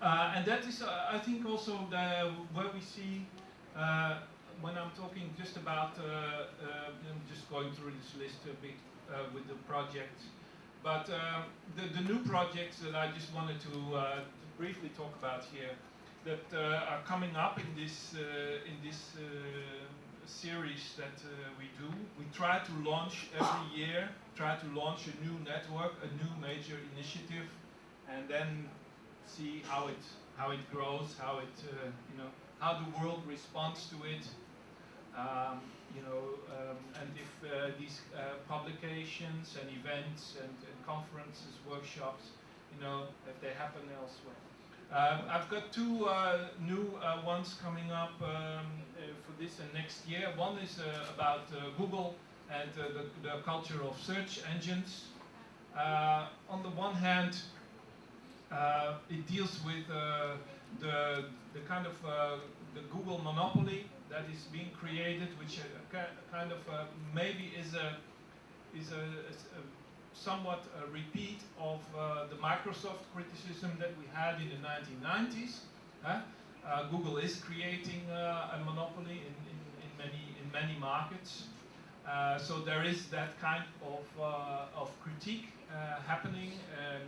And that is, I think, also where we see, when I'm talking just about, I'm just going through this list a bit with the projects, but the new projects that I just wanted to briefly talk about here, that are coming up in this series that we do. We try to launch every year, try to launch a new network, a new major initiative, and then see how it grows, how it how the world responds to it, and if these publications and events and conferences, workshops, if they happen elsewhere. I've got two new ones coming up for this and next year. One is about Google and the culture of search engines. On the one hand, it deals with the kind of the Google monopoly that is being created, which kind of maybe is a somewhat a repeat of the Microsoft criticism that we had in the 1990s. Google is creating a monopoly in many markets. So there is that kind of critique happening, and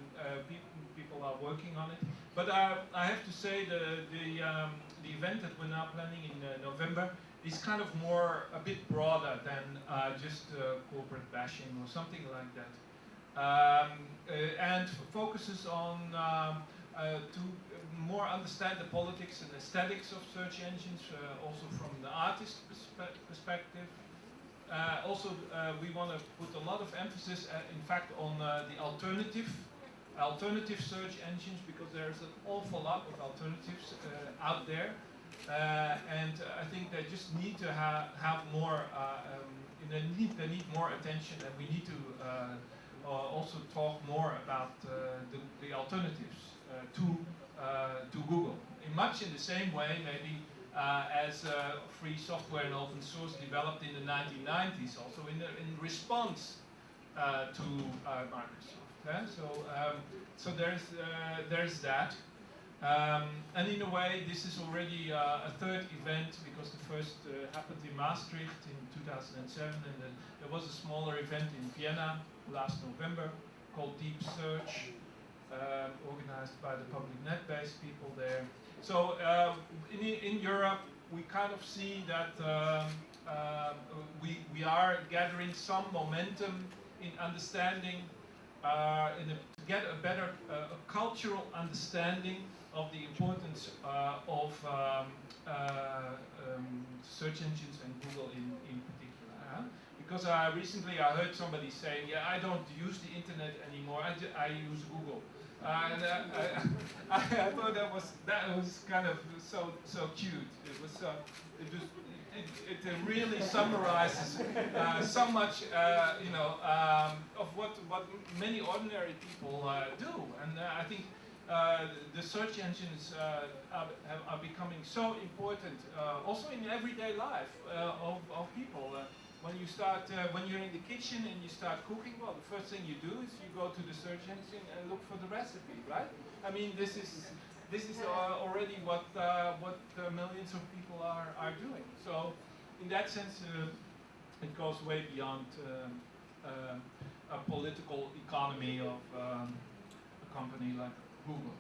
people are working on it. But I have to say the event that we're now planning in November is kind of a bit broader than just corporate bashing or something like that. And focuses on to more understand the politics and aesthetics of search engines, also from the artist perspective. Also, we want to put a lot of emphasis, in fact, on the alternative search engines, because there's an awful lot of alternatives out there, and I think they just need to have more. They need more attention, and we need to also talk more about the alternatives to Google. Much in the same way, maybe. As free software and open source developed in the 1990s, also in response to Microsoft. So there's that, and in a way this is already a third event, because the first happened in Maastricht in 2007, and then there was a smaller event in Vienna last November called Deep Search, organized by the public net-based people there. So in Europe, we kind of see that we are gathering some momentum in understanding, to get a better cultural understanding of the importance of search engines and Google in particular. Because recently I heard somebody saying, yeah, I don't use the internet anymore, I use Google. And I thought that was kind of so cute. It really summarizes so much, of what many ordinary people do. And I think the search engines are becoming so important, also in everyday life of people. When you're in the kitchen and you start cooking, well, the first thing you do is you go to the search engine and look for the recipe, right? I mean, this is already what millions of people are doing. So, in that sense, it goes way beyond a political economy of a company like Google.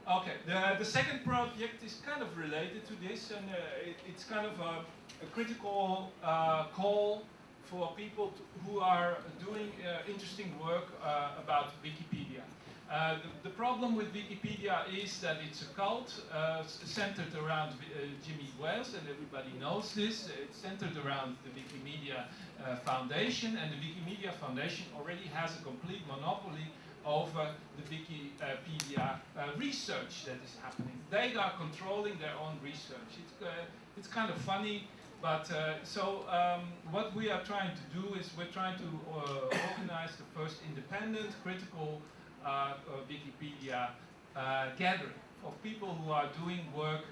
Okay, the second project is kind of related to this, and it's kind of a critical call for people who are doing interesting work about Wikipedia. The problem with Wikipedia is that it's a cult centered around Jimmy Wales, and everybody knows this. It's centered around the Wikimedia Foundation, and the Wikimedia Foundation already has a complete monopoly over the Wikipedia research that is happening. They are controlling their own research. It's kind of funny, but what we are trying to do is we're trying to organize the first independent, critical Wikipedia gathering of people who are doing work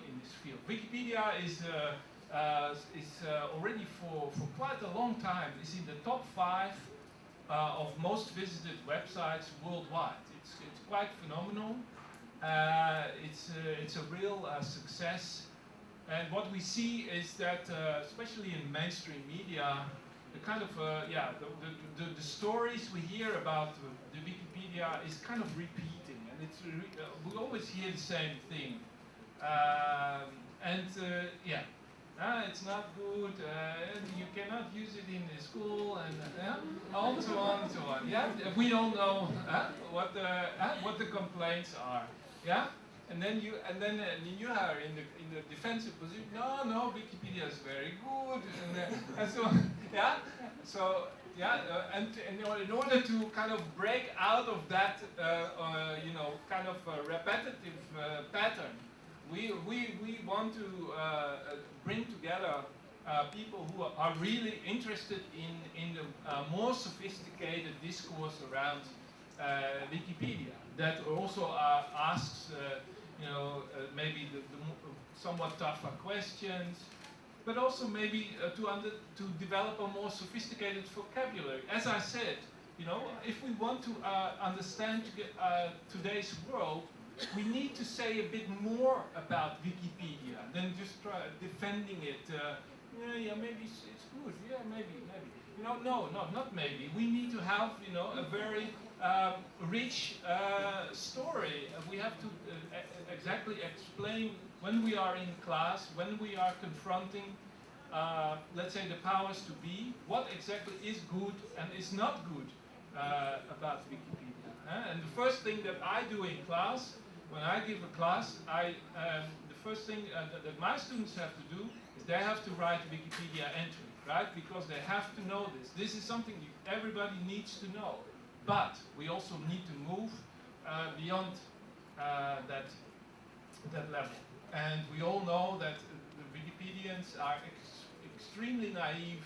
in this field. Wikipedia is already for quite a long time is in the top 5 of most visited websites worldwide. It's quite phenomenal. It's a real success. And what we see is that, especially in mainstream media, the kind of the stories we hear about the Wikipedia is kind of repeating, and it's we always hear the same thing. It's not good. And you cannot use it in the school, and on so on and so on. Yeah, we all know what the complaints are. Yeah. And then you are in the defensive position. No, Wikipedia is very good, and so yeah. So yeah, and in order to kind of break out of that, kind of repetitive pattern, we want to bring together people who are really interested in the more sophisticated discourse around Wikipedia. That also asks. Maybe the somewhat tougher questions, but also maybe to develop a more sophisticated vocabulary. As I said, if we want to understand today's world, we need to say a bit more about Wikipedia than just defending it. Maybe it's good. Yeah, maybe. No, not maybe. We need to have, a very rich story. We have to exactly explain when we are in class, when we are confronting, let's say, the powers to be, what exactly is good and is not good about Wikipedia. And the first thing that I do in class, when I give a class, the first thing that my students have to do is they have to write a Wikipedia entry, right? Because they have to know this. This is something everybody needs to know. But we also need to move beyond that level. And we all know that the Wikipedians are extremely naive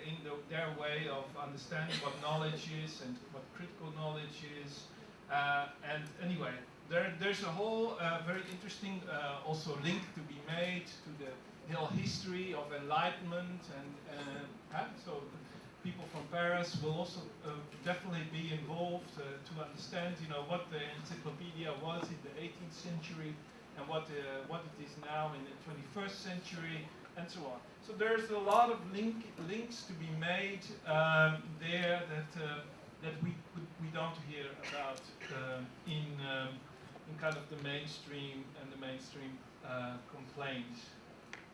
in their way of understanding what knowledge is and what critical knowledge is. And anyway, there's a whole very interesting also link to be made to the whole history of enlightenment, and so people from Paris will also definitely be involved to understand, what the encyclopedia was in the 18th century and what it is now in the 21st century, and so on. So there's a lot of links to be made there that we don't hear about in kind of the mainstream and the mainstream complaints.